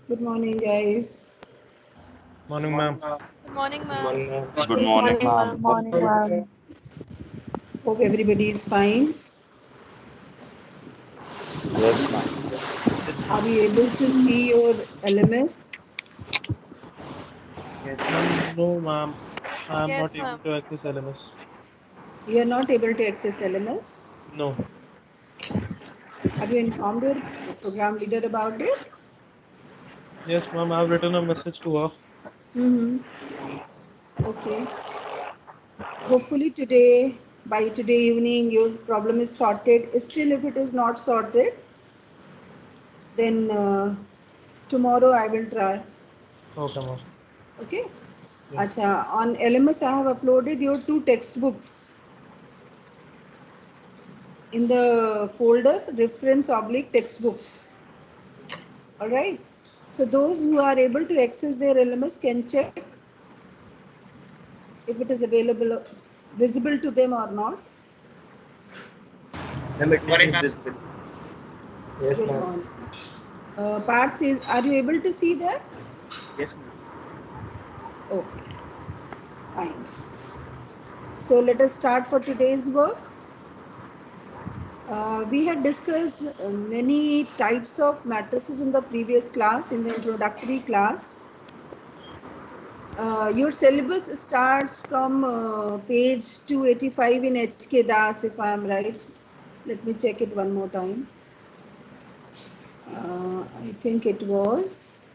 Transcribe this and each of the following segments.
Good morning, guys. Morning, ma'am. Good morning, Good ma'am. morning, ma'am. Good Good morning, morning, ma'am. ma'am. Morning, ma'am. Hope everybody is fine. Yes, ma'am. Yes, Are ma'am. you able to see your LMS? Ma'am, no, ma'am. I am Yes, not ma'am. able to access LMS. You are not able to access LMS. No. Have you informed your program leader about it? Yes, ma'am. I have written a message to her. Mm-hmm. Okay. Hopefully by today evening, your problem is sorted. Still, if it is not sorted, then tomorrow I will try. Okay, ma'am. Okay. Yeah. Acha, on LMS, I have uploaded your 2 textbooks in the folder reference/textbooks. All right. So those who are able to access their LMS can check if it is available, visible to them or not. Ma'am, it is visible. Yes, Good ma'am. morning. Parth, are you able to see that? Yes, ma'am. Okay, fine. So let us start for today's work. We had discussed many types of matrices in the previous class, in the introductory class. Your syllabus starts from page 285 in H.K. Das, if I am right. Let me check it one more time. I think it was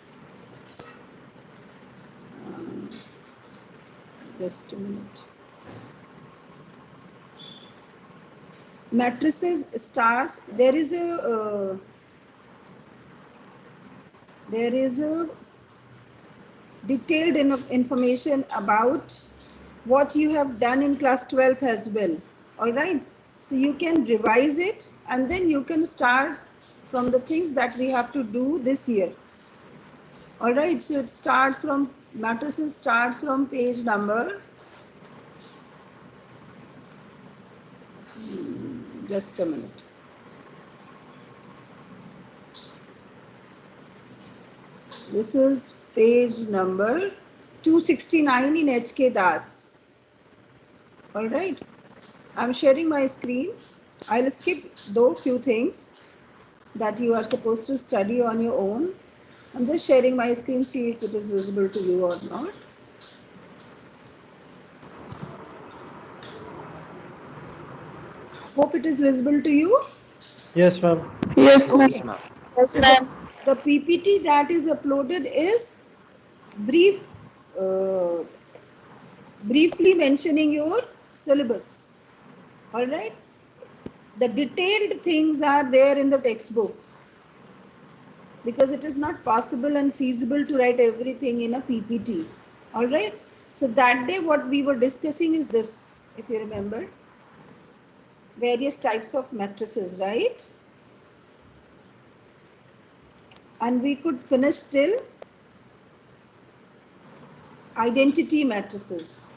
just a minute. Matrices starts. There is a detailed information about what you have done in class 12th as well. All right. So you can revise it and then you can start from the things that we have to do this year. All right. So it starts from matrices starts from page number. Just a minute. This is page number 269 in H.K. Das. All right. I'm sharing my screen. I'll skip though few things that you are supposed to study on your own. I'm just sharing my screen, see if it is visible to you or not. Hope it is visible to you. Yes, ma'am. Yes, ma'am. Yes, Okay. ma'am. Yes, So ma'am. the PPT that is uploaded is brief, uh, briefly mentioning your syllabus. All right. The detailed things are there in the textbooks because it is not possible and feasible to write everything in a PPT. All right. So that day, what we were discussing is this, if you remember, various types of matrices, right? And we could finish till identity matrices,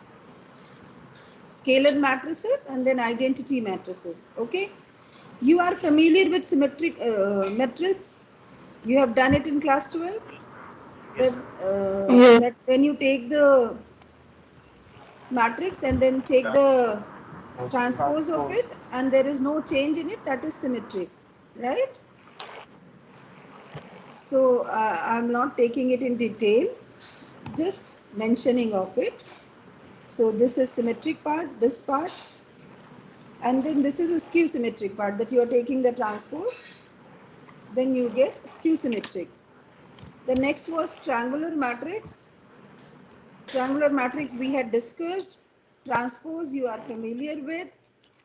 scalar matrices, and then identity matrices. Okay. You are familiar with symmetric matrix. You have done it in class 12. That, Yes. that when you take the matrix and then take the transpose of it and there is no change in it, that is symmetric, right? So I'm not taking it in detail, just mentioning of it. So this is symmetric part, this part, and then this is a skew symmetric part that you are taking the transpose, then you get skew symmetric. The next was triangular matrix. Triangular matrix we had discussed. Transpose you are familiar with.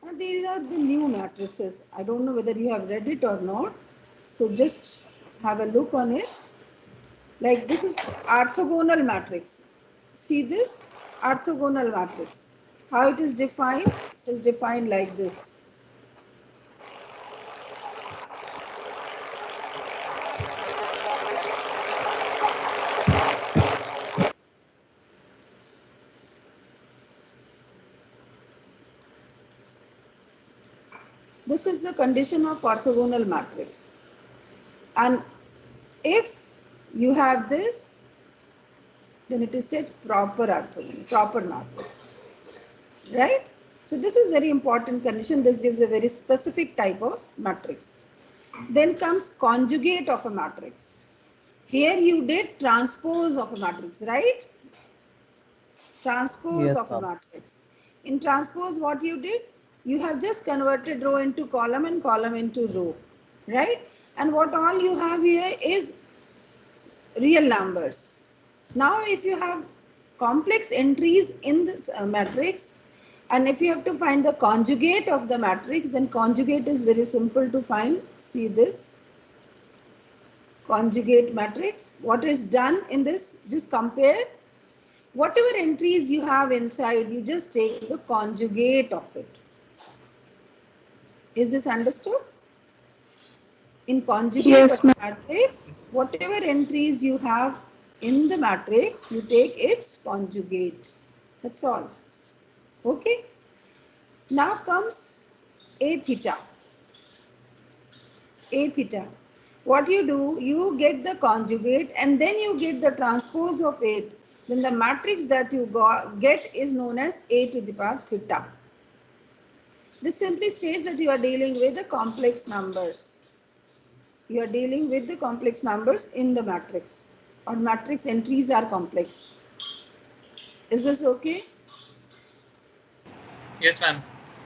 And these are the new matrices. I don't know whether you have read it or not. So just have a look on it. Like this is orthogonal matrix. See this orthogonal matrix. How it is defined? It is defined like this. This is the condition of orthogonal matrix. And if you have this, then it is said proper orthogonal, proper matrix, right? So this is very important condition. This gives a very specific type of matrix. Then comes conjugate of a matrix. Here you did transpose of a matrix, right? Transpose Yes, of a ma'am. matrix. In transpose, what you did? You have just converted row into column and column into row, right? And what all you have here is real numbers. Now, if you have complex entries in this matrix, and if you have to find the conjugate of the matrix, then conjugate is very simple to find. See this conjugate matrix. What is done in this? Just compare whatever entries you have inside, you just take the conjugate of it. Is this understood? In conjugate of Yes, ma'am. matrix, whatever entries you have in the matrix, you take its conjugate. That's all. Okay. Now comes A theta. A theta. What you do, you get the conjugate and then you get the transpose of it. Then the matrix that you get is known as A to the power theta. This simply states that you are dealing with the complex numbers. You are dealing with the complex numbers in the matrix, or matrix entries are complex. Is this okay? Yes, ma'am.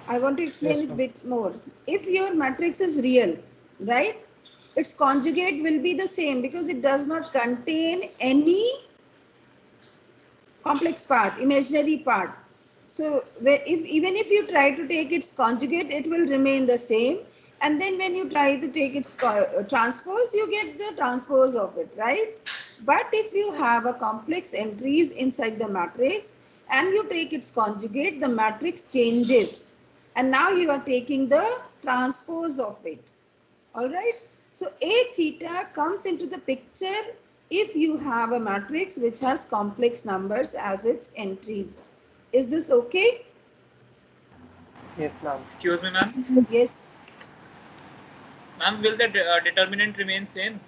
I want to explain Yes, it a ma'am. bit more. If your matrix is real, right, its conjugate will be the same because it does not contain any complex part, imaginary part. So even if you try to take its conjugate, it will remain the same. And then when you try to take its transpose, you get the transpose of it, right? But if you have a complex entries inside the matrix and you take its conjugate, the matrix changes. And now you are taking the transpose of it. All right. So A theta comes into the picture if you have a matrix which has complex numbers as its entries. Is this okay? Yes, ma'am. Excuse me, ma'am. Yes. Ma'am, will the determinant remain same?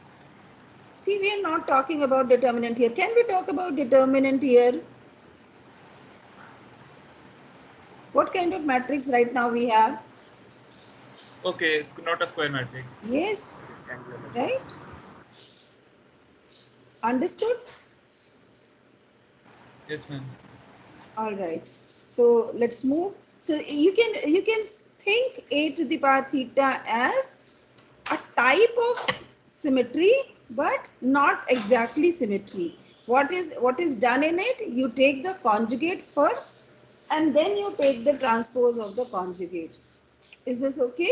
See, we are not talking about determinant here. Can we talk about determinant here? What kind of matrix right now we have? Okay, it's not a square matrix. Yes. Rectangular matrix. Right? Understood? Yes, ma'am. All right. So let's move. So you can think A to the power theta as a type of symmetry, but not exactly symmetry. What is done in it? You take the conjugate first and then you take the transpose of the conjugate. Is this okay?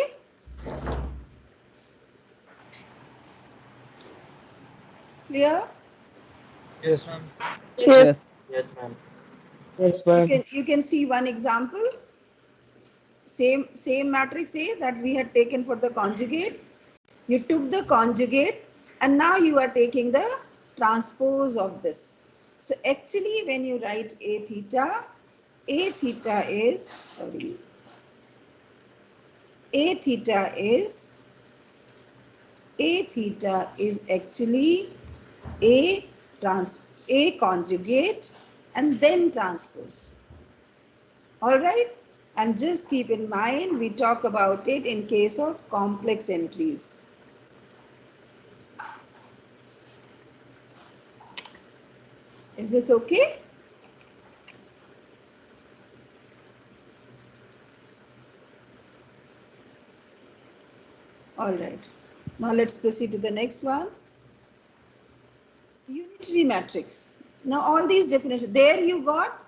Clear? Yes, ma'am. Yes. Yes. Yes, ma'am. Yes, You ma'am. can see one example. Same matrix A that we had taken for the conjugate. You took the conjugate and now you are taking the transpose of this. So actually when you write A theta is, sorry, A theta is actually A conjugate and then transpose. All right. And just keep in mind, we talk about it in case of complex entries. Is this okay? All right. Now let's proceed to the next one. Unitary matrix. Now all these definitions, there you got,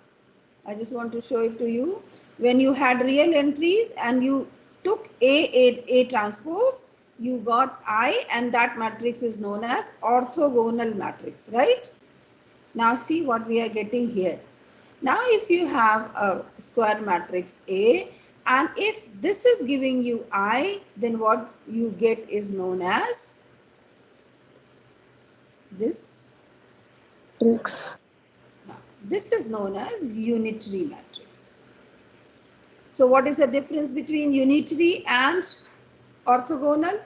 I just want to show it to you. When you had real entries and you took A transpose, you got I, and that matrix is known as orthogonal matrix, right? Now see what we are getting here. Now if you have a square matrix A and if this is giving you I, then what you get is known as this. Matrix. This is known as unitary matrix. So what is the difference between unitary and orthogonal?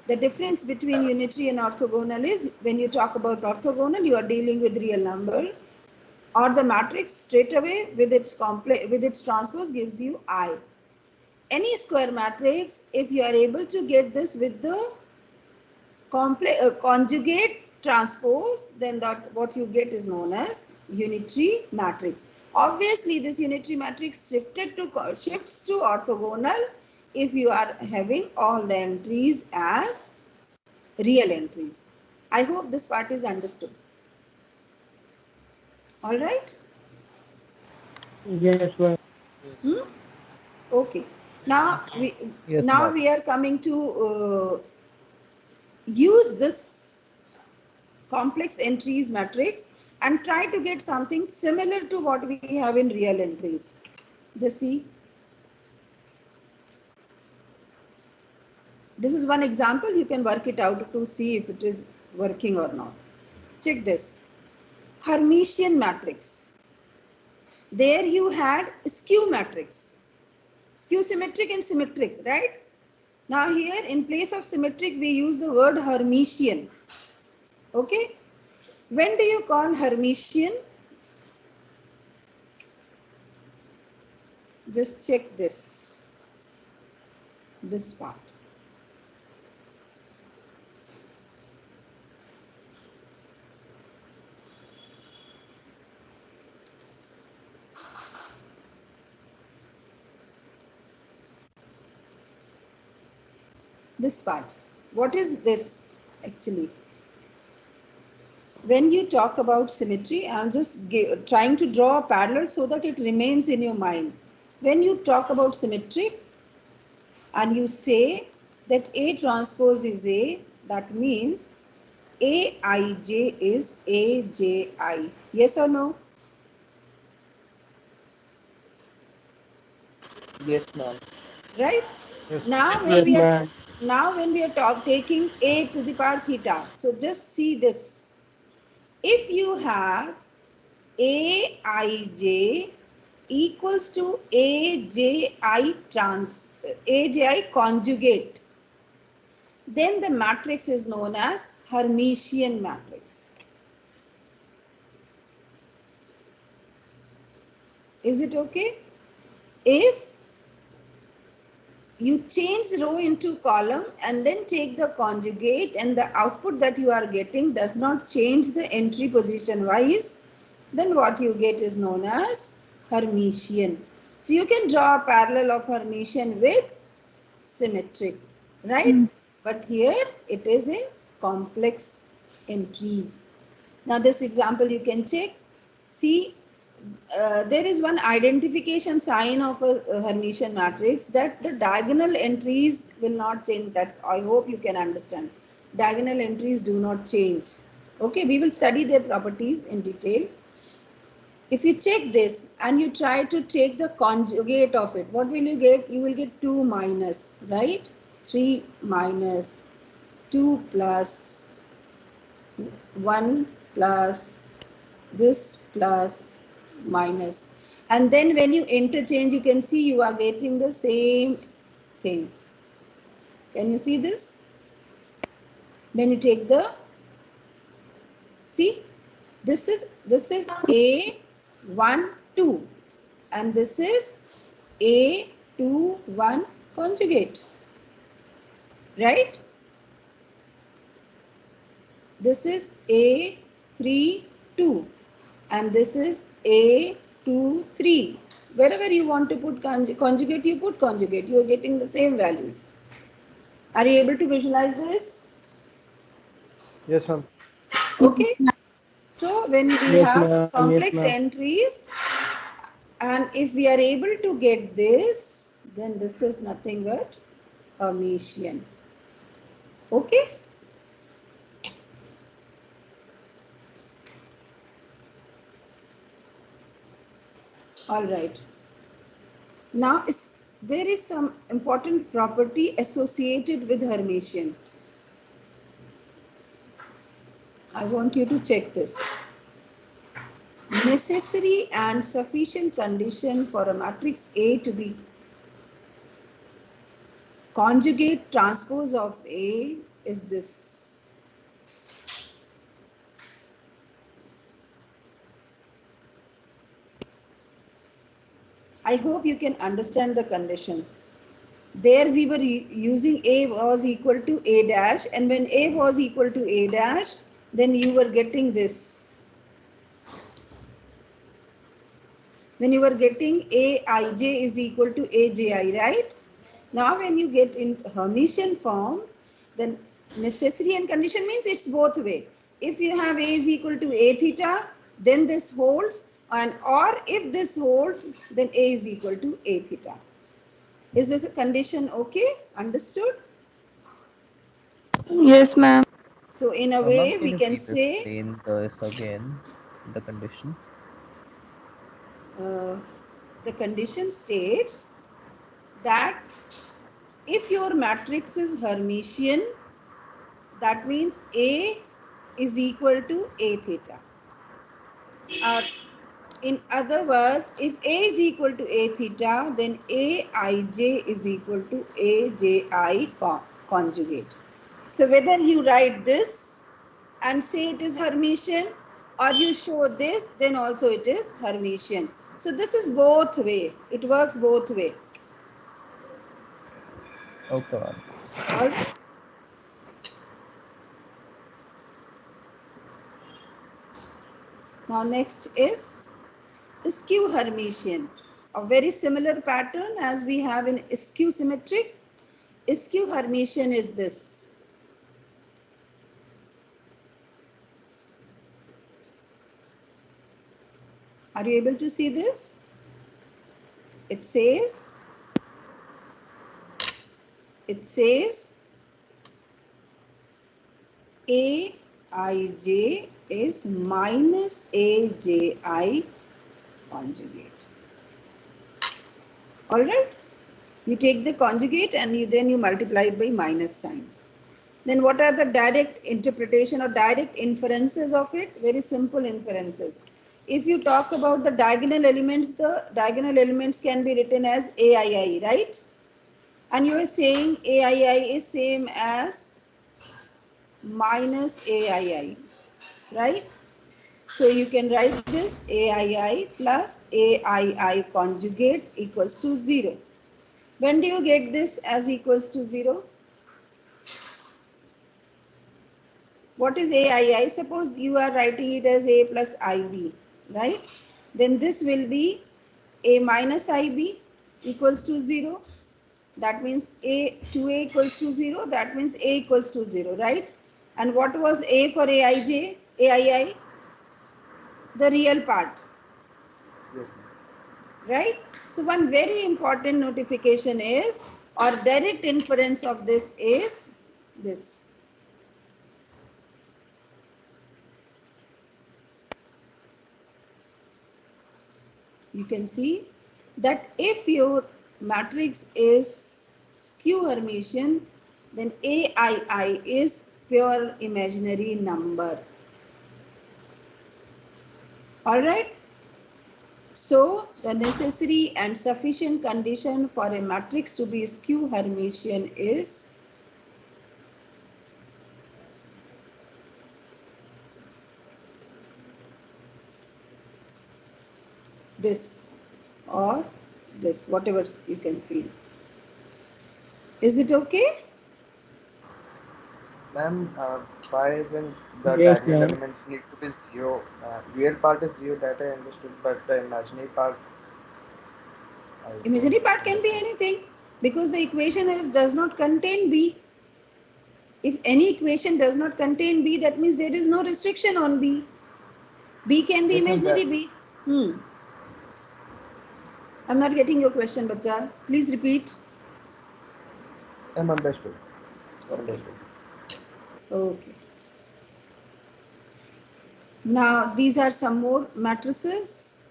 The difference between unitary and orthogonal is when you talk about orthogonal, you are dealing with real number, or the matrix straight away with its transpose gives you I. Any square matrix, if you are able to get this with the conjugate transpose, then that what you get is known as unitary matrix. Obviously, this unitary matrix shifts to orthogonal if you are having all the entries as real entries. I hope this part is understood. All right. Yes, ma'am. Hmm? Okay. Now Yes, ma'am. we are coming to use this complex entries matrix and try to get something similar to what we have in real entries. Just see. This is one example. You can work it out to see if it is working or not. Check this. Hermitian matrix. There you had skew matrix. Skew symmetric and symmetric, right? Now here in place of symmetric we use the word Hermitian. Okay. When do you call Hermitian? Just check this part. This part. What is this actually? When you talk about symmetry, I'm just trying to draw a parallel so that it remains in your mind. When you talk about symmetric and you say that A transpose is A, that means Aij is Aji. Yes or no? Yes, ma'am. Right? Yes, Now yes, ma'am. when we are taking A to the power theta, so just see this. If you have Aij equals to Aji conjugate, then the matrix is known as Hermitian matrix. Is it okay? If you change row into column and then take the conjugate and the output that you are getting does not change the entry position wise, then what you get is known as Hermitian. So you can draw a parallel of Hermitian with symmetric, right? But here it is in complex entries. Now this example you can check. See, there is one identification sign of a Hermitian matrix, that the diagonal entries will not change. That's, I hope you can understand. Diagonal entries do not change. Okay, we will study their properties in detail. If you check this and you try to take the conjugate of it, what will you get? You will get 2 minus, right? 3 minus 2 plus 1 plus this plus minus, and then when you interchange you can see you are getting the same thing. Can you see this? When you take the, see, this is A1 2 and this is A2 1 conjugate, right? This is A3 2 and this is A2 3. Wherever you want to put conjugate, you put conjugate. You are getting the same values. Are you able to visualize this? Yes, ma'am. Okay. So when we Yes, have ma'am. Yes, complex ma'am. entries and if we are able to get this, then this is nothing but Hermitian. Okay. All right. Now there is some important property associated with Hermitian. I want you to check this. Necessary and sufficient condition for a matrix A to be conjugate transpose of A is this. I hope you can understand the condition. There we were using A was equal to A dash, and when A was equal to A dash, then you were getting this. Then you were getting Aij is equal to Aji, right? Now when you get in Hermitian form, then necessary and condition means it's both way. If you have A is equal to A theta, then this holds, and or if this holds, then A is equal to A theta. Is this a condition okay? Understood? Yes, ma'am. So in a Ma'am, way can we you can please say explain this again, the condition? The condition states that if your matrix is Hermitian, that means A is equal to A theta. In other words, if A is equal to A theta, then Aij is equal to Aji conjugate. So whether you write this and say it is Hermitian, or you show this, then also it is Hermitian. So this is both way. It works both way. Okay, ma'am. All right. Now next is skew Hermitian. A very similar pattern as we have in skew symmetric. Skew Hermitian is this. Are you able to see this? It says Aij is minus Aji conjugate. All right. You take the conjugate and then you multiply it by minus sign. Then what are the direct interpretation or direct inferences of it? Very simple inferences. If you talk about the diagonal elements can be written as AII, right? And you are saying AII is same as minus AII, right? So you can write this AII plus AII conjugate equals to 0. When do you get this as equals to 0? What is AII? Suppose you are writing it as A plus IB, right? Then this will be A minus IB equals to 0. That means A 2A equals to 0. That means A equals to 0, right? And what was A for AIJ? AII? The real part. Yes, Right? So one very important notification is, or direct inference of this is this. You can see that if your matrix is skew Hermitian, then AII is pure imaginary number. All right. So the necessary and sufficient condition for a matrix to be skew Hermitian is this or this, whatever you can feel. Is it okay? Ma'am, why isn't the Yes, diagonal ma'am. elements need to be zero? Real part is zero, that I understood, but the imaginary part, I don't Imaginary part can be understand. anything because the equation does not contain B. If any equation does not contain B, that means there is no restriction on B. B can be Yes, ma'am, imaginary B. I'm not getting your question, bacha. Please repeat. I'm understood. Okay. Understood. Okay. Now these are some more matrices.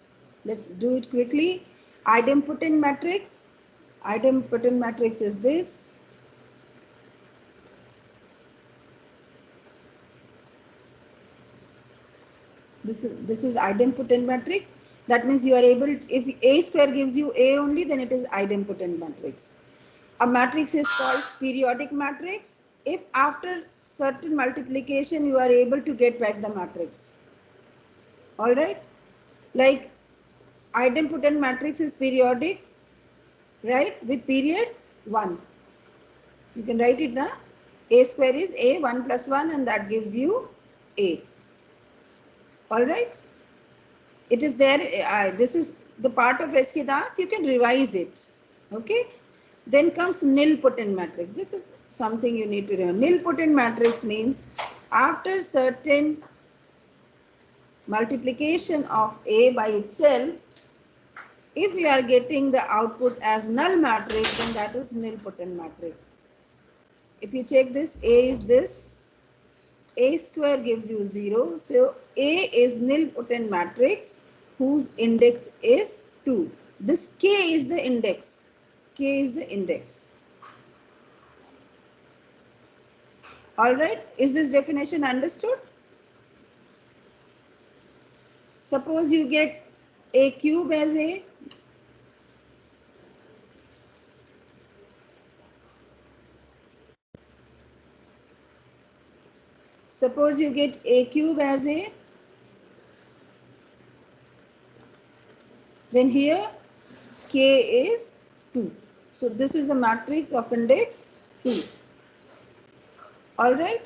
Let's do it quickly. Idempotent matrix. Idempotent matrix is this. This is idempotent matrix. That means you are able, if A square gives you A only, then it is idempotent matrix. A matrix is called periodic matrix. if after certain multiplication you are able to get back the matrix. All right, like idempotent matrix is periodic, right, with period 1. You can write it now. A square is A, 1 plus 1, and that gives you A. All right. It is there. This is the part of HK Das. You can revise it. Okay. Then comes nilpotent matrix. This is something you need to remember. Nilpotent matrix means after certain multiplication of A by itself, if we are getting the output as null matrix, then that is nilpotent matrix. If you check this, A is this, A square gives you 0. So A is nilpotent matrix whose index is 2. This K is the index. K is the index. All right. Is this definition understood? Suppose you get A cube as A. Suppose you get A cube as A. Then here K is 2. So this is a matrix of index 2. All right.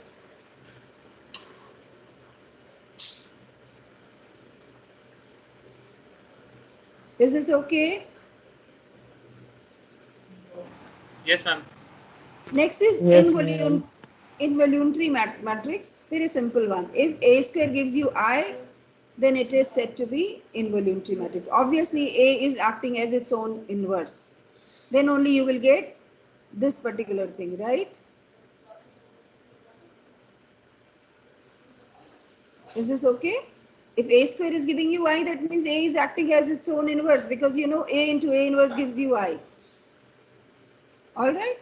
Is this okay? Yes, ma'am. Next is Yes, involuntary matrix. Very simple one. If A square gives you I, then it is said to be involuntary matrix. Obviously, A is acting as its own inverse. Then only you will get this particular thing, right? Is this okay? If A square is giving you I, that means A is acting as its own inverse, because you know A into A inverse gives you I. All right.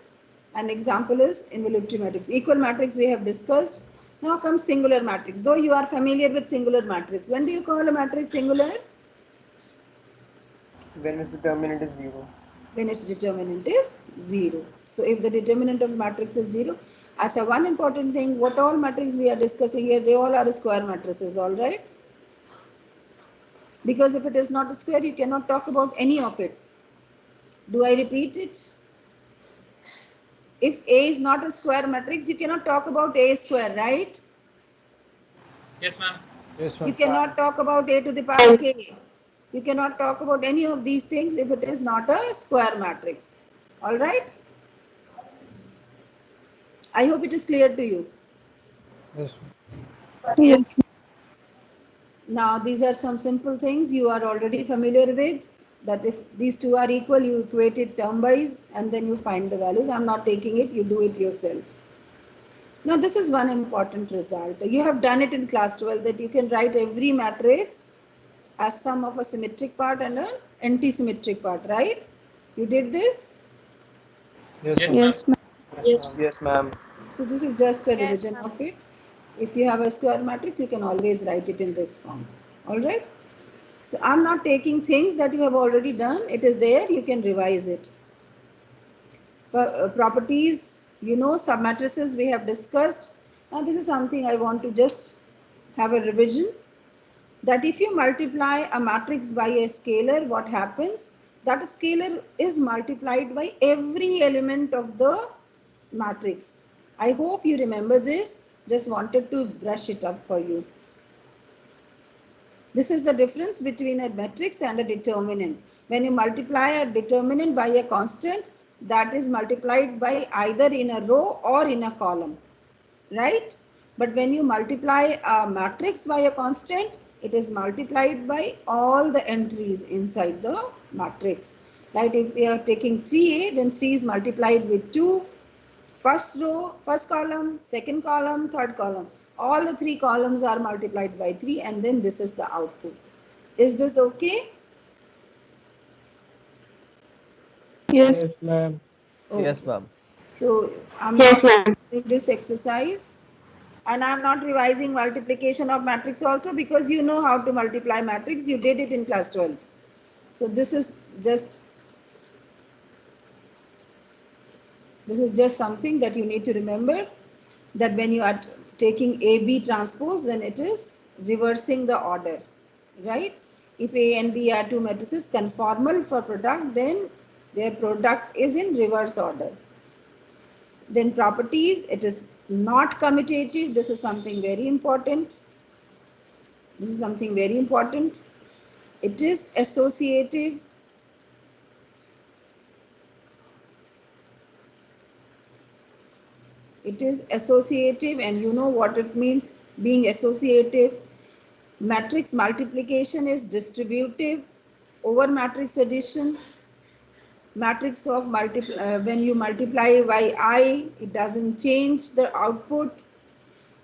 An example is involuntary matrix. Equal matrix we have discussed. Now comes singular matrix. Though you are familiar with singular matrix. When do you call a matrix singular? When its determinant is 0. When its determinant is 0. So if the determinant of matrix is 0, as a one important thing, what all matrix we are discussing here, they all are square matrices, all right? Because if it is not a square, you cannot talk about any of it. Do I repeat it? If A is not a square matrix, you cannot talk about A square, right? Yes, ma'am. Yes, You ma'am. cannot talk about A to the power K. You cannot talk about any of these things if it is not a square matrix. All right? I hope it is clear to you. Yes. Yes. Now, these are some simple things you are already familiar with. That if these two are equal, you equate it term-wise and then you find the values. I'm not taking it, you do it yourself. Now, this is one important result. You have done it in class 12 that you can write every matrix as sum of a symmetric part and an anti-symmetric part, right? You did this? Yes, Yes, ma'am. ma'am. Yes, ma'am. Yes. Yes, ma'am. So this is just a Yes, revision ma'am. of it. If you have a square matrix, you can always write it in this form. All right. So I'm not taking things that you have already done. It is there. You can revise it. Properties, you know, submatrices we have discussed. Now this is something I want to just have a revision. That if you multiply a matrix by a scalar, what happens? That scalar is multiplied by every element of the matrix. I hope you remember this. Just wanted to brush it up for you. This is the difference between a matrix and a determinant. When you multiply a determinant by a constant, that is multiplied by either in a row or in a column, right? But when you multiply a matrix by a constant, it is multiplied by all the entries inside the matrix. Like if we are taking 3a, then 3 is multiplied with 2, first row, first column, second column, third column. All the three columns are multiplied by 3 and then this is the output. Is this okay? Yes. Yes, ma'am. Yes, Okay. ma'am. So I'm Yes, not ma'am. doing this exercise and I'm not revising multiplication of matrix also because you know how to multiply matrix. You did it in class 12th. So this is just something that you need to remember. that when you are taking AB transpose, then it is reversing the order, right? If A and B are two matrices conformal for product, then their product is in reverse order. Then properties, it is not commutative. This is something very important. This is something very important. It is associative. It is associative, and you know what it means being associative. Matrix multiplication is distributive over matrix addition. Matrix of when you multiply by I, it doesn't change the output.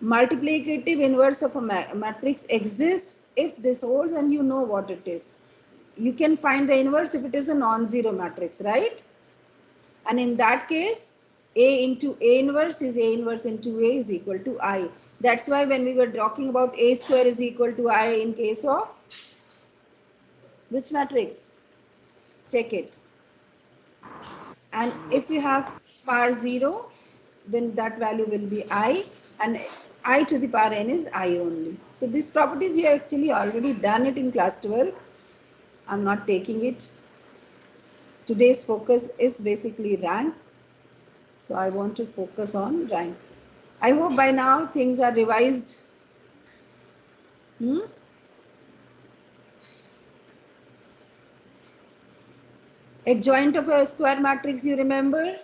Multiplicative inverse of a matrix exists if this holds, and you know what it is. You can find the inverse if it is a non-zero matrix, right? And in that case, A into A inverse is A inverse into A is equal to I. That's why when we were talking about A square is equal to I in case of which matrix? Check it. And if you have power 0, then that value will be I, and I to the power n is I only. So these properties you have actually already done it in class 12. I'm not taking it. Today's focus is basically rank. So I want to focus on rank. I hope by now things are revised. Adjoint of a square matrix, you remember?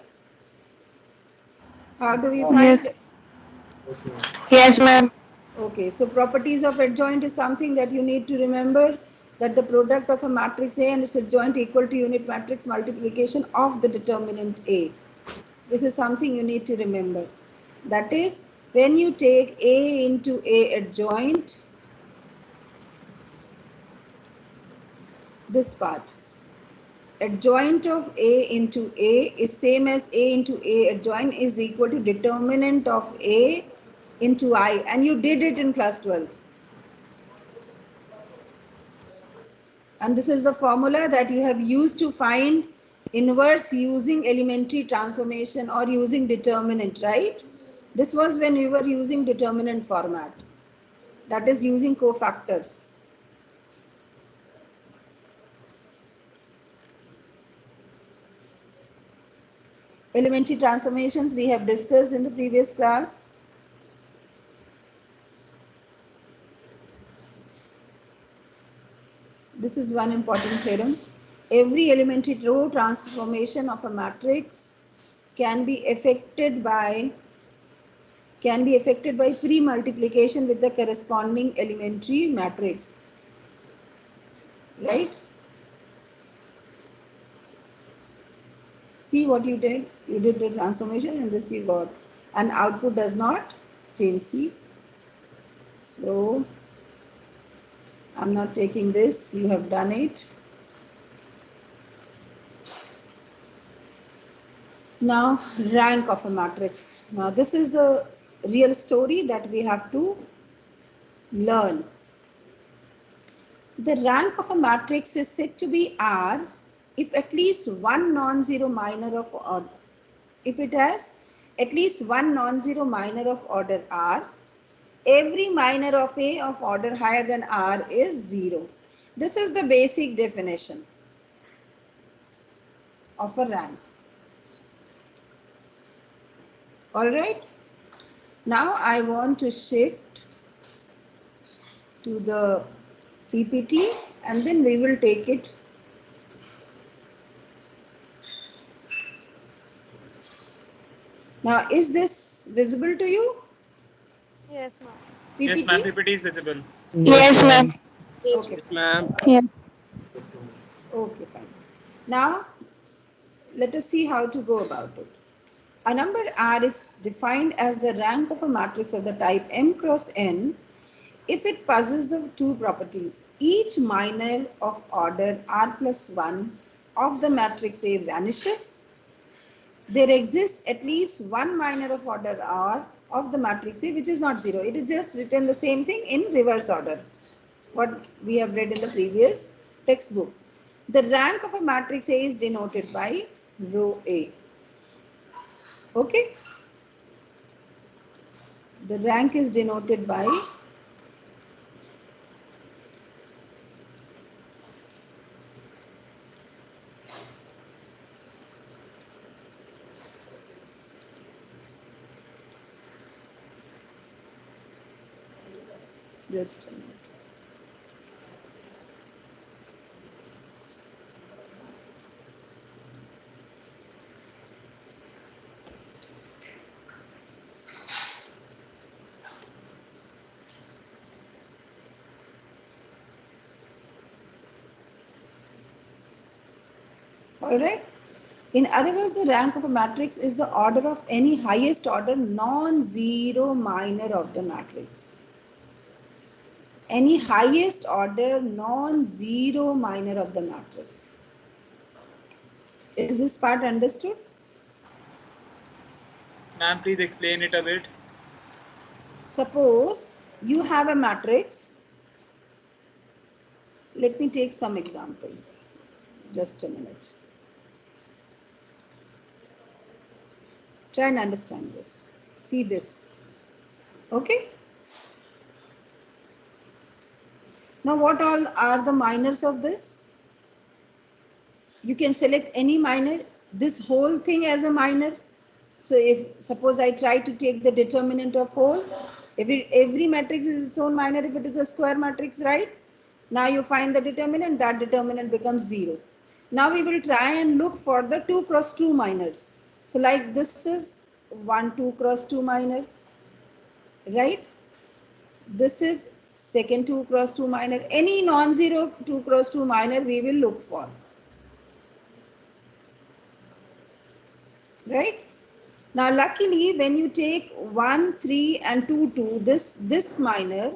How do we find? Yes. Yes, ma'am. Okay, so properties of adjoint is something that you need to remember, that the product of a matrix A and its adjoint equal to unit matrix multiplication of the determinant A. This is something you need to remember. That is, when you take A into A adjoint, this part, adjoint of A into A is same as A into A adjoint is equal to determinant of A into I, and you did it in class 12. And this is the formula that you have used to find inverse using elementary transformation or using determinant, right? This was when we were using determinant format, that is using cofactors. Elementary transformations we have discussed in the previous class. This is one important theorem. Every elementary row transformation of a matrix can be affected by pre-multiplication with the corresponding elementary matrix, right? See what you did? You did the transformation and this you got, and output does not change. See? So I'm not taking this, you have done it. Now rank of a matrix. Now this is the real story that we have to learn. The rank of a matrix is said to be R if at least one non-zero minor of order, if it has at least one non-zero minor of order R, every minor of A of order higher than R is 0. This is the basic definition of a rank. All right. Now I want to shift to the PPT and then we will take it. Now, is this visible to you? Yes, ma'am. PPT? Yes, ma'am. PPT is visible. Yes, ma'am. Okay. ma'am. Yes. Okay, fine. Now, let us see how to go about it. A number R is defined as the rank of a matrix of the type M cross N if it possesses the two properties. Each minor of order R plus 1 of the matrix A vanishes. There exists at least one minor of order R of the matrix A which is not 0. It is just written the same thing in reverse order, what we have read in the previous textbook. The rank of a matrix A is denoted by row A. Okay. The rank is denoted by just a minute. All right. In other words, the rank of a matrix is the order of any highest order non-zero minor of the matrix. Any highest order non-zero minor of the matrix. Is this part understood? Ma'am, please explain it a bit. Suppose you have a matrix. Let me take some example. Just a minute. Try and understand this. See this. Okay? Now what all are the minors of this? You can select any minor, this whole thing as a minor. So if suppose I try to take the determinant of whole, every matrix is its own minor if it is a square matrix, right? Now you find the determinant, that determinant becomes 0. Now we will try and look for the 2 cross 2 minors. So like this is 1 2 cross 2 minor, right? This is second 2 cross 2 minor. Any non-zero 2 cross 2 minor we will look for. Right? Now luckily when you take 1, 3 and 2, 2, this minor,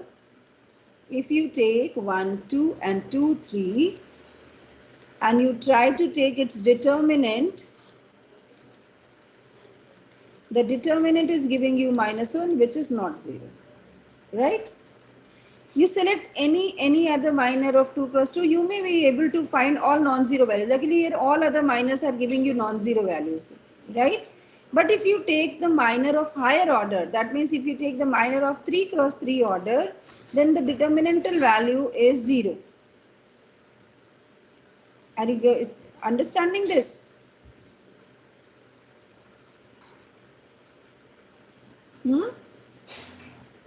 if you take 1, 2 and 2, 3 and you try to take its determinant, the determinant is giving you -1 which is not 0. Right? You select any other minor of 2 cross 2, you may be able to find all non-zero values. Luckily here all other minors are giving you non-zero values, right? But if you take the minor of higher order, that means if you take the minor of 3 cross 3 order, then the determinantal value is 0. Are you understanding this?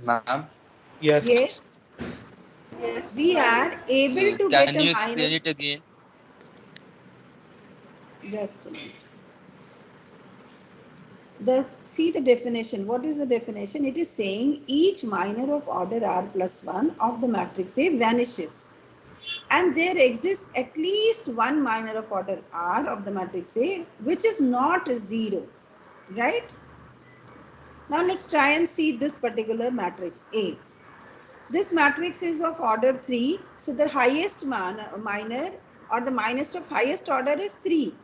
Ma'am, Yes. Yes. We are able to Can get a you minor. explain it again? Just a minute. See the definition. What is the definition? It is saying each minor of order r plus 1 of the matrix A vanishes. And there exists at least one minor of order r of the matrix A which is not 0. Right? Now let's try and see this particular matrix A. This matrix is of order 3. So the highest minor or the minus of highest order is 3.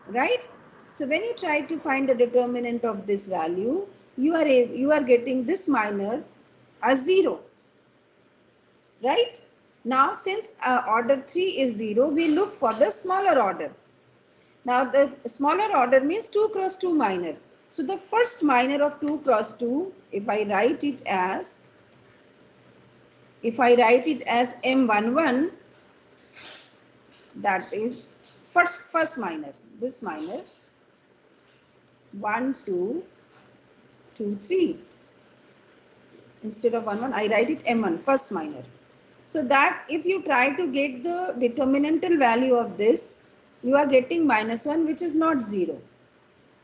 Right? So when you try to find the determinant of this value, you are getting this minor as 0. Right? Now since order 3 is 0, we look for the smaller order. Now the smaller order means 2 cross 2 minor. So the first minor of 2 cross 2, if I write it as M11, that is first minor, this minor 1 2 2 3. Instead of 1 1 I write it M1, first minor. So that if you try to get the determinantal value of this, you are getting -1 which is not 0.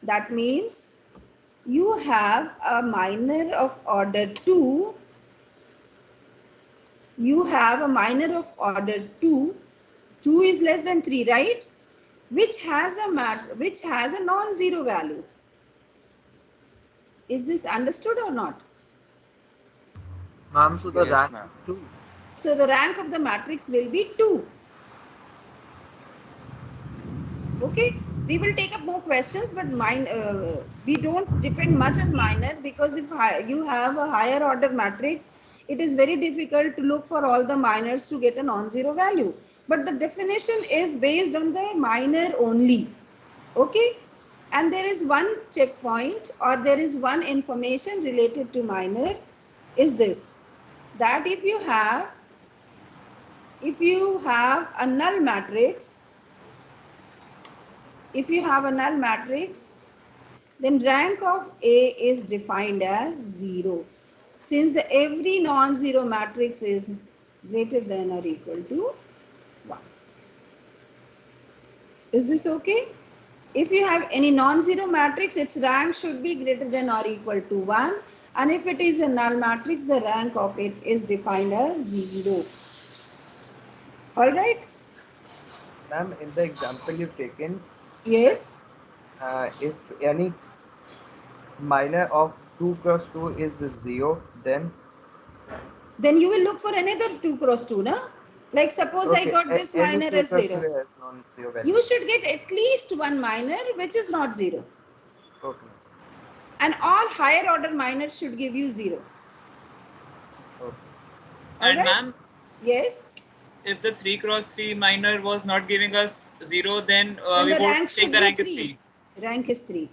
That means you have a minor of order 2. You have a minor of order 2. 2 is less than 3, right? Which has a non-zero value. Is this understood or not? ma'am, so the Yes, rank ma'am. is 2. So the rank of the matrix will be 2. Okay, we will take up more questions, but we don't depend much on minor, because if you have a higher order matrix, it is very difficult to look for all the minors to get a non-zero value. But the definition is based on the minor only. Okay, and there is one checkpoint or there is one information related to minor. is this, that if you have a null matrix, then rank of A is defined as 0. Since every non-zero matrix is greater than or equal to 1. Is this okay? If you have any non-zero matrix, its rank should be greater than or equal to 1. And if it is a null matrix, the rank of it is defined as 0. Alright? Ma'am, in the example you've taken, Yes. if any minor of 2 cross 2 is 0, then Then you will look for another 2 cross 2, na? Like suppose I okay, got this any minor 2 as cross 2 0. has non-zero value. You should get at least one minor which is not 0. Okay. And all higher order minors should give you 0. Okay. And Alright? ma'am, Yes. if the 3 cross 3 minor was not giving us 0, then Then we the would rank take should the be rank is 3. 3. Rank is 3.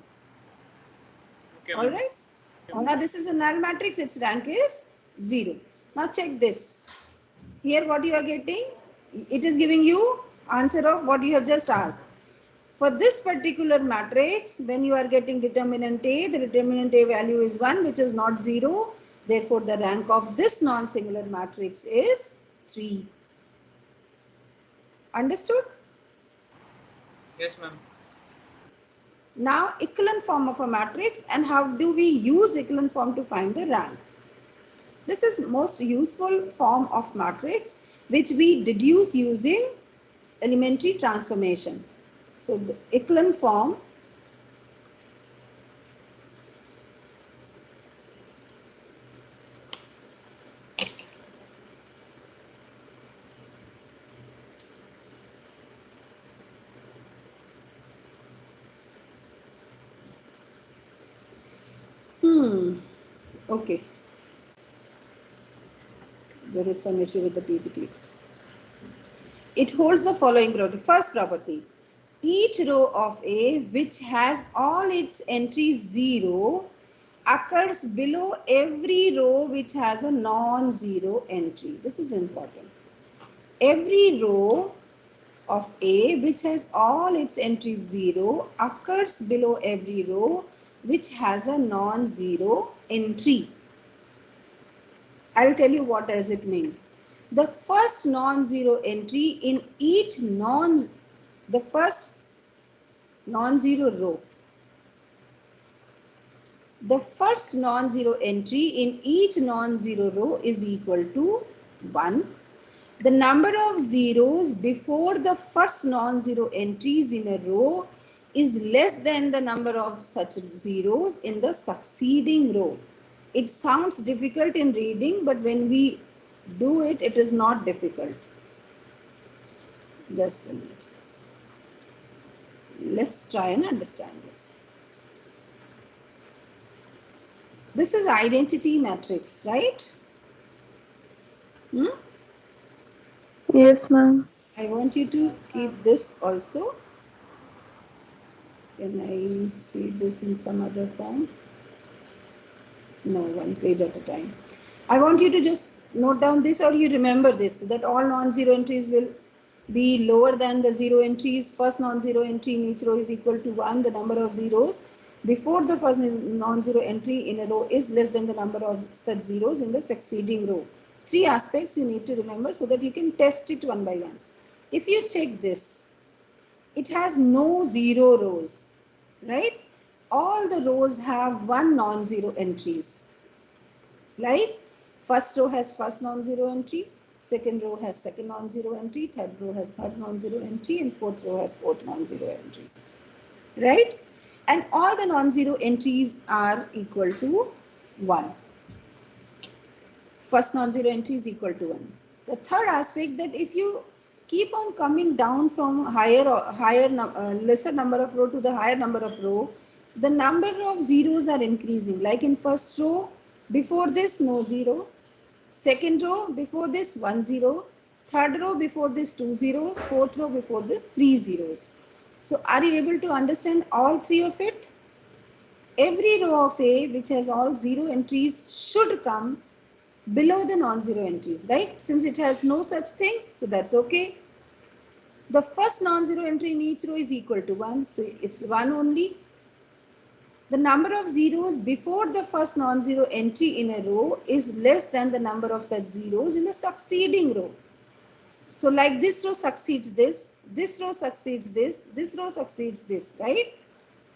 Okay, ma'am. Alright? Now this is a null matrix, its rank is 0. Now check this. Here what you are getting, it is giving you answer of what you have just asked. For this particular matrix, when you are getting determinant A, the determinant A value is 1, which is not 0. Therefore, the rank of this non-singular matrix is 3. Understood? Yes, ma'am. Now, echelon form of a matrix, and how do we use echelon form to find the rank? This is most useful form of matrix which we deduce using elementary transformation. So the echelon form okay, there is some issue with the PPT. It holds the following property. First property, each row of A which has all its entries 0 occurs below every row which has a non-zero entry. This is important. Every row of A which has all its entries 0 occurs below every row which has a non-zero entry. I will tell you what does it mean. The first non-zero entry in each the first non-zero row. The first non-zero entry in each non-zero row is equal to 1. The number of zeros before the first non-zero entries in a row is less than the number of such zeros in the succeeding row. It sounds difficult in reading, but when we do it, it is not difficult. Just a minute. Let's try and understand this. This is identity matrix, right? Yes, ma'am. I want you to keep this also. Can I see this in some other form? No, one page at a time. I want you to just note down this, or you remember this, that all non-zero entries will be lower than the zero entries. First non-zero entry in each row is equal to 1. The number of zeros before the first non-zero entry in a row is less than the number of such zeros in the succeeding row. 3 aspects you need to remember so that you can test it one by one. If you check this, it has no zero rows, right? All the rows have one non-zero entries. Like first row has first non-zero entry, second row has second non-zero entry, third row has third non-zero entry, and fourth row has fourth non-zero entries, right? And all the non-zero entries are equal to 1. First non-zero entry is equal to 1. The third aspect, that if you keep on coming down from lesser number of row to the higher number of row, the number of zeros are increasing. Like in first row, before this no zero, second row before this 1 0, third row before this 2 zeros, fourth row before this 3 zeros. So are you able to understand all three of it? Every row of A which has all zero entries should come below the non-zero entries, right? Since it has no such thing, so that's okay. The first non-zero entry in each row is equal to 1, so it's 1 only. The number of zeros before the first non-zero entry in a row is less than the number of such zeros in the succeeding row. So like this row succeeds this row succeeds this row succeeds this, right?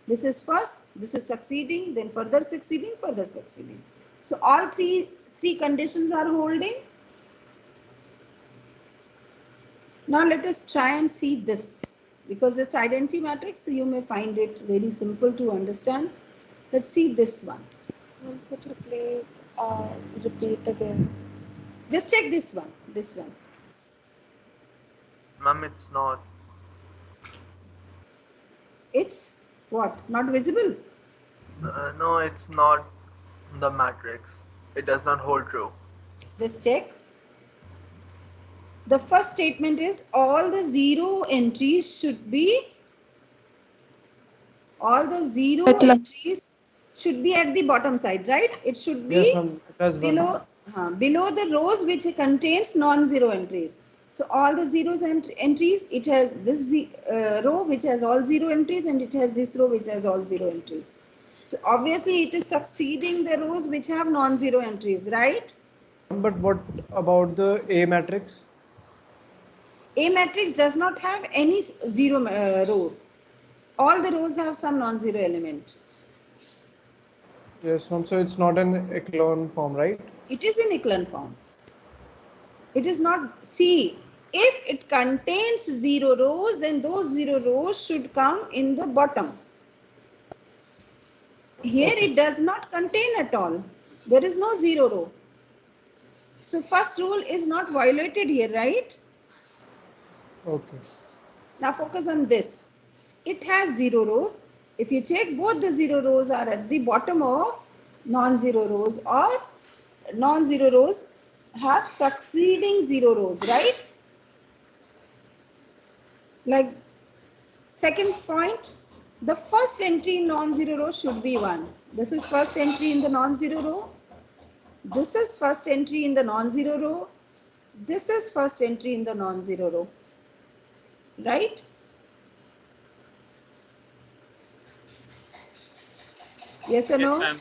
This is first, this is succeeding, then further succeeding, further succeeding. So all three conditions are holding. Now let us try and see this, because it's identity matrix, so you may find it very simple to understand. Let's see this one. Could you please repeat again? Just check this one, this one. Ma'am, it's not. It's what? Not visible? No, it's not the matrix. It does not hold true. Just check. The first statement is all the zero entries should be at the bottom side, right? It should be Yes, ma'am. It has one. below the rows which contains non-zero entries. So all the zeros and entries, it has this row which has all zero entries, and it has this row which has all zero entries. So obviously it is succeeding the rows which have non-zero entries, right? But what about the A matrix? A matrix does not have any zero row. All the rows have some non-zero element. Yes, ma'am. So it's not an echelon form, right? It is in echelon form. It is not, see, if it contains zero rows, then those zero rows should come in the bottom. Here Okay. it does not contain at all. There is no zero row. So first rule is not violated here, right? Okay. Now focus on this. It has zero rows. If you check, both the zero rows are at the bottom of non-zero rows, or non-zero rows have succeeding zero rows, right? Like second point, the first entry in non-zero row should be 1. This is first entry in the non-zero row. This is first entry in the non-zero row. This is first entry in the non-zero row, right? Yes or Yes, no? ma'am.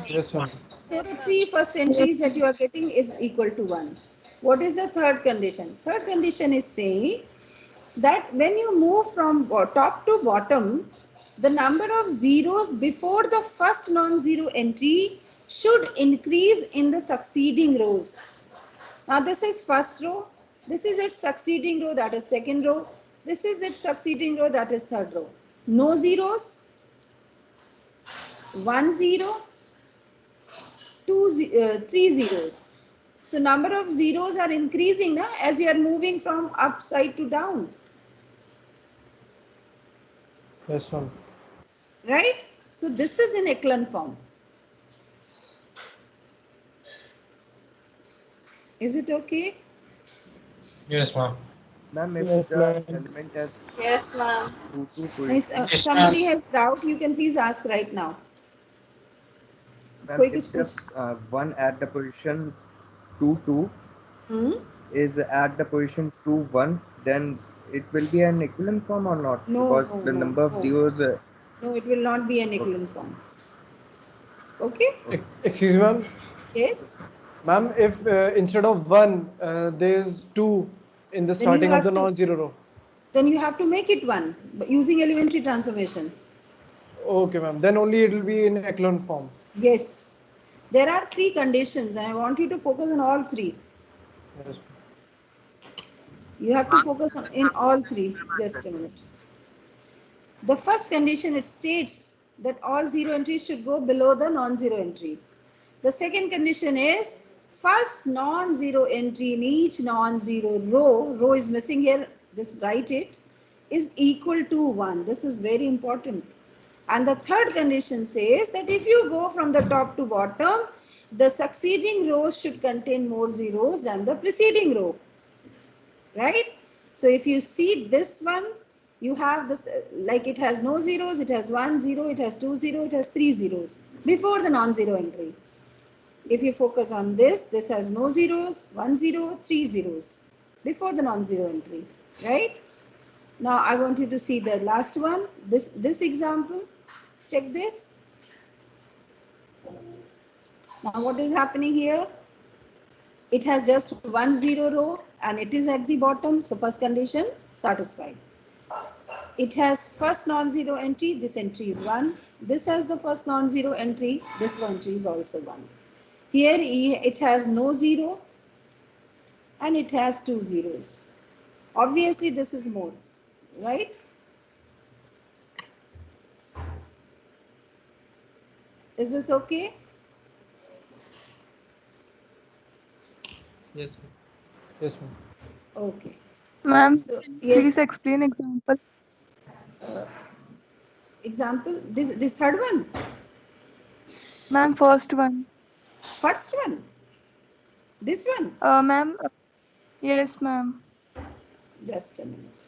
Yes, ma'am. So the three first entries that you are getting is equal to 1. What is the third condition? Third condition is saying that when you move from top to bottom, the number of zeros before the first non-zero entry should increase in the succeeding rows. Now this is first row, this is its succeeding row, that is second row, this is its succeeding row, that is third row. No zeros, 1 0, 3 zeros. So number of zeros are increasing now as you are moving from upside to down. Yes, ma'am. Right? So this is in echelon form. Is it okay? Yes, ma'am. Ma'am, if Yes, the ma'am. element has Yes, ma'am. 2 Somebody has doubt, you can please ask right now. ma'am, कोई कुछ if पूछ the one at the position 2 is at the position 2 1, then it will be an equivalent form or not? No, Because the number of zeros. no, it will not be an echelon form. Okay? Excuse me, ma'am. Yes. Ma'am, if instead of 1, there's 2 in the Then you starting of have the to non-zero row. then you have to make it 1 using elementary transformation. Okay, ma'am. Then only it will be in echelon form. Yes. There are 3 conditions and I want you to focus on all 3. Yes. You have to focus on in all 3. Just a minute. The first condition, it states that all zero entries should go below the non-zero entry. The second condition is first non-zero entry in each non-zero row is missing here, just write it, is equal to 1. This is very important. And the third condition says that if you go from the top to bottom, the succeeding rows should contain more zeros than the preceding row. Right? So if you see this one, you have this, like it has no zeros, it has 1 0, it has 2 0, it has 3 zeros before the non-zero entry. If you focus on this, this has no zeros, 1 0, 3 zeros before the non-zero entry, right? Now I want you to see the last one, this example. Check this. Now what is happening here? It has just 1 0 row and it is at the bottom, so first condition satisfied. It has first non-zero entry, this entry is 1. This has the first non-zero entry, this entry is also 1. Here it has no zero and it has 2 zeros. Obviously this is more, right? Is this okay? Yes. Yes, ma'am. Okay. Ma'am, So please yes, explain example. example, this third one, Ma'am, first one. first one, this one. Ma'am, yes, ma'am. Just a minute.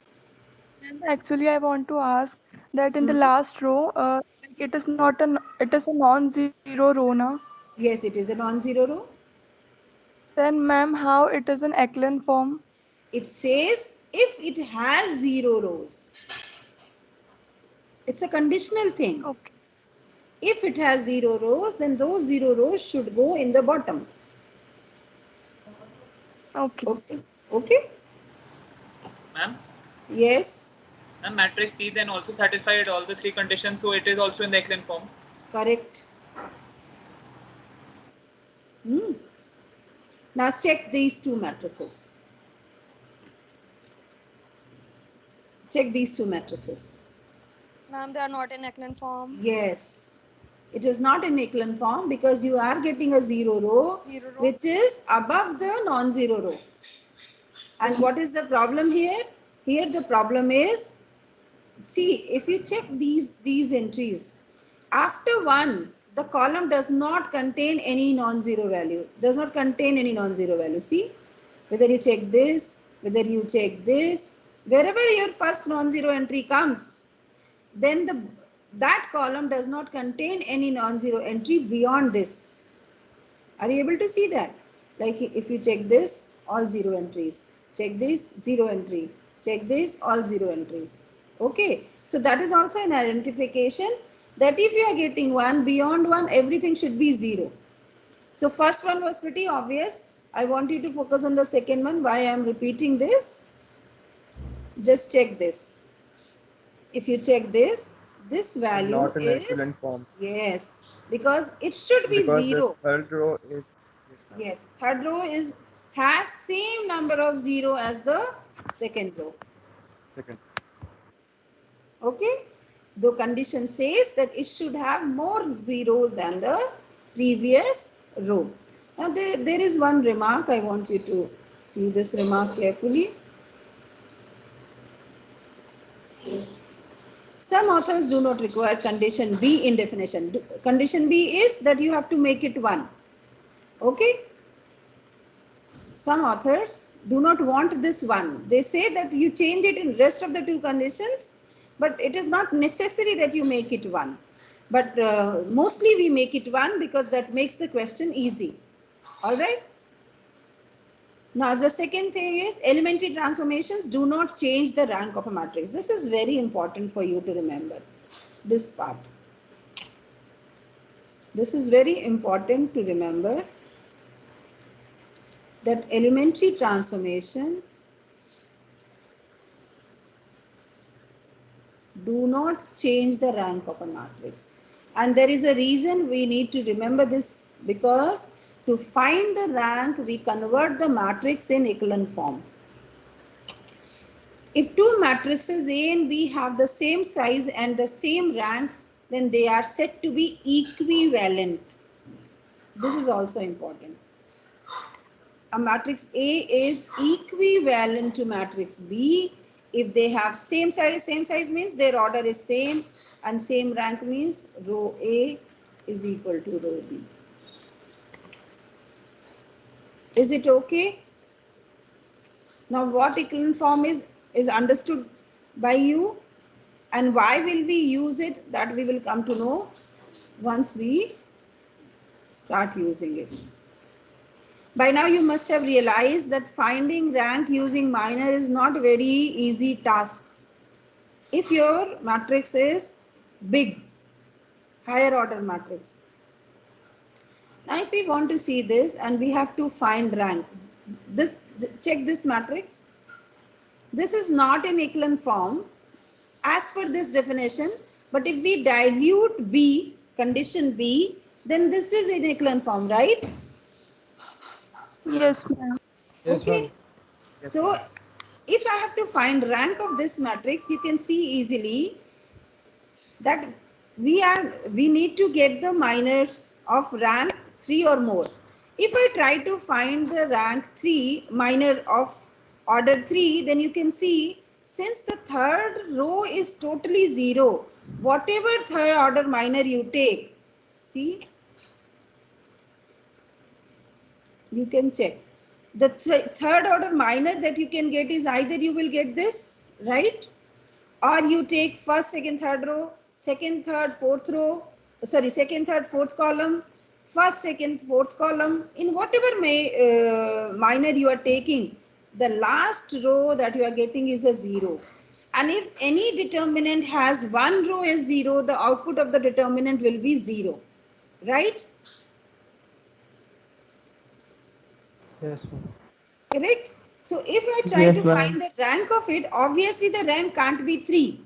Ma'am, actually, I want to ask that in the Hmm. last row, like it is a non-zero row, na? Yes, it is a non-zero row. Then, ma'am, how it is an echelon form? It says if it has 0 rows. It's a conditional thing. Okay, If it has 0 rows, then those 0 rows should go in the bottom. okay. Okay. Okay. Ma'am, Yes. ma'am, matrix C then also satisfied all the three conditions, so it is also in the echelon form. Correct. Now check these two matrices. Check these two matrices. Ma'am, they are not in echelon form. Yes. It is not in echelon form because you are getting a 0 row, Zero row. which is above the non-zero row. And what is the problem here? Here the problem is, see, if you check these entries, after 1, the column does not contain any non-zero value, does not contain any non-zero value. See, whether you check this, whether you check this, wherever your first non-zero entry comes, then that column does not contain any non-zero entry beyond this. Are you able to see that? Like if you check this, all 0 entries. Check this, 0 entry. Check this, all 0 entries. Okay. So that is also an identification that if you are getting 1, beyond 1, everything should be 0. So first one was pretty obvious. I want you to focus on the second one. Why I am repeating this? Just check this. If you check this And value not an echelon is, form yes, because it should be because this 0. third row is, yes, ma'am. Yes, third row has same number of 0 as the second row. Second. Okay. The condition says that it should have more zeros than the previous row. Now there is one remark. I want you to see this remark carefully. Some authors do not require condition B in definition. Condition B is that you have to make it 1. Okay. Some authors do not want this 1. They say that you change it in rest of the 2 conditions, but it is not necessary that you make it 1. But mostly we make it 1 because that makes the question easy. All right. Now the second thing is elementary transformations do not change the rank of a matrix. This is very important for you to remember, this part. This is very important to remember that elementary transformation do not change the rank of a matrix. And there is a reason we need to remember this, because to find the rank, we convert the matrix in echelon form. If two matrices A and B have the same size and the same rank, then they are said to be equivalent. This is also important. A matrix A is equivalent to matrix B if they have same size. Same size means their order is same, and same rank means row A is equal to row B. Is it okay? Now what echelon form is understood by you, and why will we use it, that we will come to know once we start using it. By now you must have realized that finding rank using minor is not very easy task. If your matrix is big, higher order matrix. Now if we want to see this and we have to find rank, check this matrix. This is not in echelon form as per this definition, but if we dilute B, condition B, then this is in echelon form, right? Yes, ma'am. Yes, Okay. ma'am. So if I have to find rank of this matrix, you can see easily that we need to get the minors of rank 3 or more. If I try to find the rank 3 minor of order 3, then you can see since the third row is totally 0, whatever third order minor you take, see, you can check. The third order minor that you can get is either you will get this, right? Or you take first, second, third row, second, third, fourth row, sorry, second, third, fourth column, first, second, fourth column. In whatever minor you are taking, the last row that you are getting is a 0. And if any determinant has one row as 0, the output of the determinant will be 0, right? Yes, ma'am. Correct? So if I try Yes, to ma'am. find the rank of it, obviously the rank can't be 3.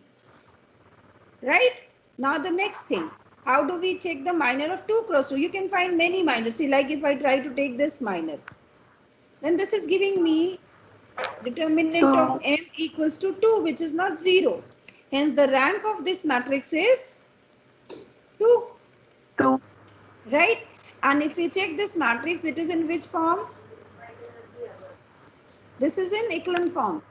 Right? Now the next thing, how do we check the minor of 2 cross 2? You can find many minors. See, like if I try to take this minor, then this is giving me determinant of 2. m equals to 2, which is not 0. Hence the rank of this matrix is 2. 2. Right? And if you check this matrix, it is in which form? This is in echelon form.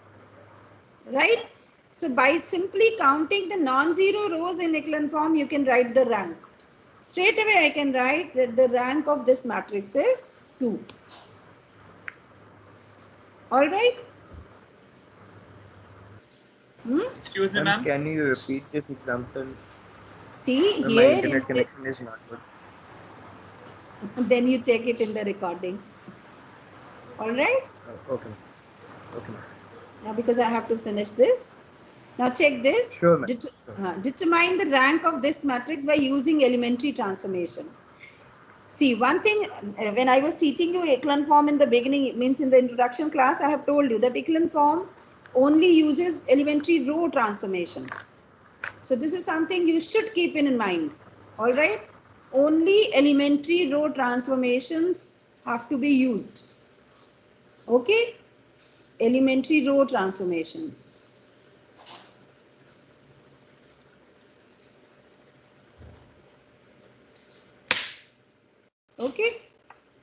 Right? So by simply counting the non-zero rows in echelon form, you can write the rank. Straight away I can write that the rank of this matrix is 2. All right? Excuse me, Ma'am, ma'am. can you repeat this example? See My here, internet connection is not good. then you check it in the recording. All right? Okay. Okay. Now because I have to finish this. Now check this. Sure, ma'am. Sure. Determine the rank of this matrix by using elementary transformation. See, one thing, when I was teaching you echelon form in the beginning, it means in the introduction class, I have told you that echelon form only uses elementary row transformations. So this is something you should keep in mind. All right? Only elementary row transformations have to be used. Okay? Elementary row transformations. Okay?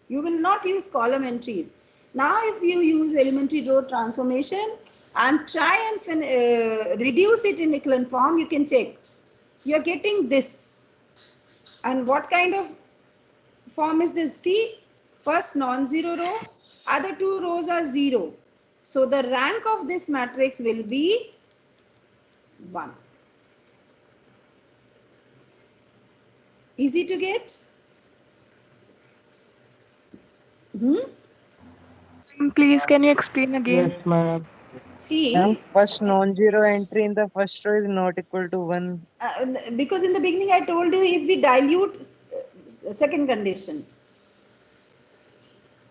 You will not use column entries. Now if you use elementary row transformation and try and reduce it in echelon form, you can check. You are getting this. And what kind of form is this? See, first non-zero row, other two rows are 0. So the rank of this matrix will be 1. Easy to get? Please, can you explain again? Yes, ma'am. See, First non-zero entry in the first row is not equal to 1. because in the beginning I told you if we dilute second condition.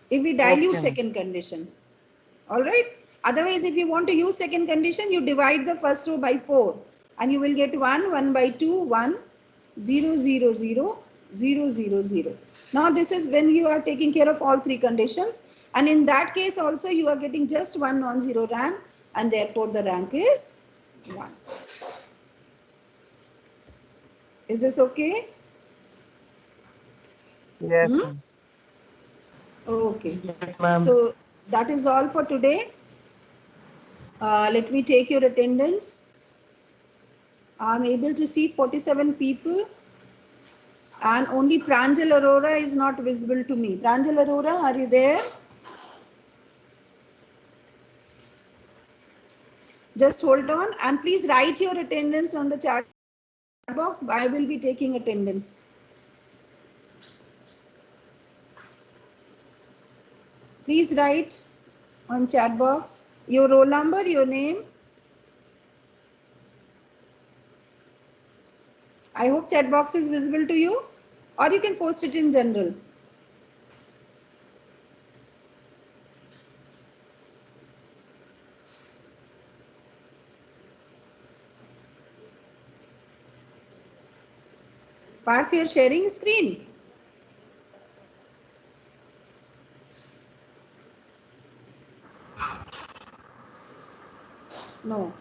If we dilute Okay. second condition. All right. Otherwise, if you want to use second condition, you divide the first row by 4 and you will get 1, 1 by 2, 1, 0, 0, 0, 0, 0, 0. Now this is when you are taking care of all three conditions, and in that case also you are getting just one non-zero rank, and therefore the rank is 1. Is this okay? Yes, ma'am. Okay. Yes, ma'am. So that is all for today. Let me take your attendance. I'm able to see 47 people, and only Pranjal Arora is not visible to me. Pranjal Arora, are you there? Just hold on and please write your attendance on the chat box. I will be taking attendance. Please write on chat box your roll number, your name. I hope chat box is visible to you, or you can post it in general. Parth, you are sharing screen. No.